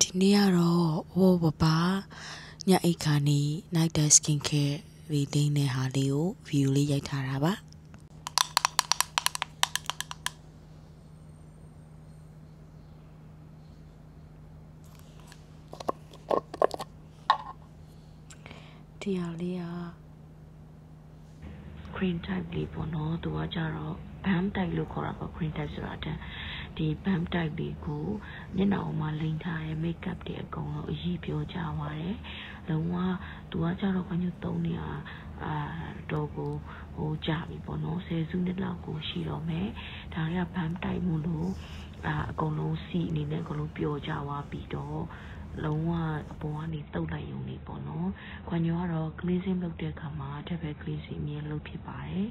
ဒီနေ့ကတော့ဝေါ်ပပါညအိတ်ခါနေ night day skin care လေးသိန်းတဲ့ဟာလေးကို view လေးရိုက်ထားတာပါဒီဟာလေးက cream type လေးပေါ့နော်သူကကြတော့ balm type လို့ခေါ်တာပေါ့ cream type ဆိုတာတဲ့ဒီ balm type လေးကိုမျက်နှာပေါ်မှာလိမ့်ထားတဲ့ makeup တွေအကုန်လုံးအရေးပြောကြသွားတယ်လုံးဝသူကကြတော့ဘာညသုံးနေတာတော့ကိုဟိုကြပြီပေါ့နော်10စုနှစ်လောက်ကိုရှိတော့မယ်ဒါတွေက balm type မို့လို့အကုန်လုံးစီအနေနဲ့အကုန်လုံးပျော်ကြသွားပြီးတော့လုံးဝအပေါ်ကနေတုတ်လိုက်ရုံနေပေါ့နော်ခွန်ညောကတော့ cleansing လုပ်တဲ့အခါမှာတစ်ဖက် cleansing အမြဲလုပ်ဖြစ်ပါတယ်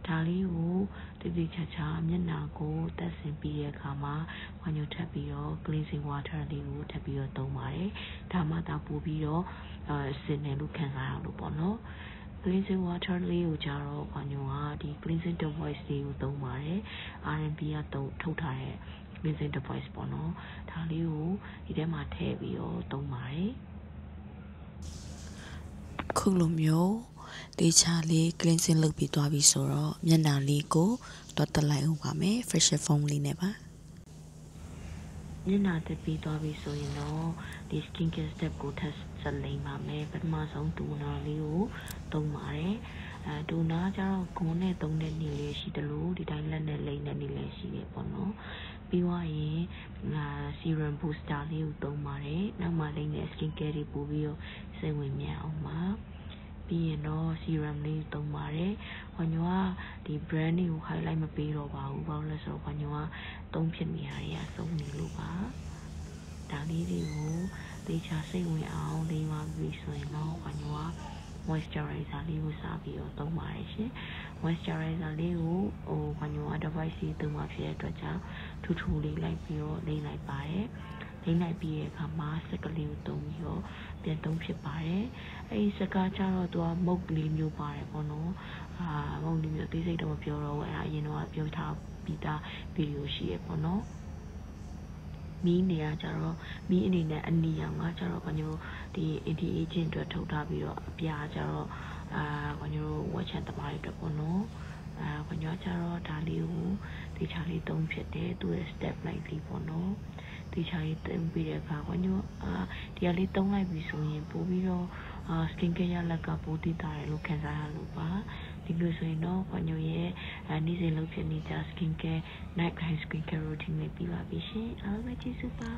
ဒါလေးကိုတိတိကျကျမျက်နှာကိုတက်ဆင်ပြီးတဲ့အခါမှာခွန်ညောထပ်ပြီးတော့ cleansing water လေးကိုထပ်ပြီးတော့သုံးပါတယ်ဒါမှသာပို့ပြီးတော့စင်တယ်လို့ခံစားရလို့ပေါ့နော် cleansing water လေးကိုကြတော့ခွန်ညောကဒီ cleansing device လေးကိုသုံးပါတယ် R&B ကထုတ်ထားတဲ့cleansing device ပေါ့နော်ဒါလေးကိုဒီထဲမှာထည့်ပြီးတော့သုံးပါတယ်ခုလိုမျိုးတေချာလေး cleansing လုပ်ပြီးသွားပြီဆိုတော့မျက်နှာလေးကိုတော့တက်လိုက်အောင်ပါမယ် fresh foam လေးနဲ့ပါမျက်နှာတက်ပြီးသွားပြီဆိုရင်တော့ဒီ skin care step ကိုထပ်ဆက်လိမ့်ပါမယ်ပထမဆုံးတူနာလေးကိုသုံးပါတယ်တူနာကျတော့ဂုံးနဲ့သုံးတဲ့နေလေးရှိတယ်လို့ဒီတိုင်းလက်နဲ့လိမ့်တဲ့နေလေးရှိတယ်ပေါ့နော်ပြီးသွားရင် serum booster လေးကိုသုံးပါတယ်နောက်မှလိမ့်တဲ့ skin care တွေပို့ပြီးတော့စိတ်ဝင်မြန်အောင်ပါပြီးရင်တော့ serum လေးသုံးပါတယ်။ခွန်ညောကဒီ brand တွေကို highlight မပေးတော့ပါဘူး။ဘာလို့လဲဆိုတော့ခွန်ညောကသုံးဖြစ်နေရတဲ့အစုံနေလို့ပါ။ဒါလေးတွေကိုသေချာစိတ်ဝင်အောင်လေးပါပြီးဆိုရင်တော့ခွန်ညောက moisturizer လေးကိုစပြီးတော့သုံးပါတယ်ရှင်။ moisturizer လေးကိုခွန်ညောက device လေးသုံးမှာဖြစ်တဲ့အတွက်ကြောင့်ထူထူလေးလိုက်ပြီးတော့လိမ့်လိုက်ပါတယ်။လိမ့်လိုက်ပြီးတဲ့အခါမှာစက်ကလေးကိုသုံးပြီးတော့ပြန်သုံးဖြစ်ပါတယ်အဲဒီစကားကြတော့သူကမုတ်လေးမျိုးပါတယ်ပေါ့နော်မုတ်လေးမျိုးအသေးစိတ်တော့မပြောတော့ဘူးအဲ့ဒါအရင်တော့ပြောထားပြီးသားဗီဒီယိုရှိရပေါ့နော်မီးနေရကြတော့မီးအနေနဲ့အနီရောင်ကကြတော့ဘာညိုဒီ anti aging အတွက်ထုတ်ထားပြီးတော့အပြာကြတော့ဘာညိုဝက်ချန်သမားတွေအတွက်ပေါ့နော်ဘာညိုကြတော့ဒါလေးကိုဒီချာလေးသုံးဖြစ်တယ်သူရဲ့ step လိုက်လေးပေါ့နော်ဒီချာလေးသုံးပြီးတဲ့အခါဘာညိုဒီကလေးသုံးလိုက်ပြီဆိုရင်ပို့ပြီးတော့skin care ရလက်ကပိုတည်တာတယ်လို့ခံစားရလို့ပါဒီလိုဆိုရင်တော့ဘာညိုရဲ့နေ့စဉ်လုပ်ဖြစ်နေကြ skin care night time skin care routine နဲ့ပြီးပါပြီရှင်အားလုံးပဲကျေးဇူးပါ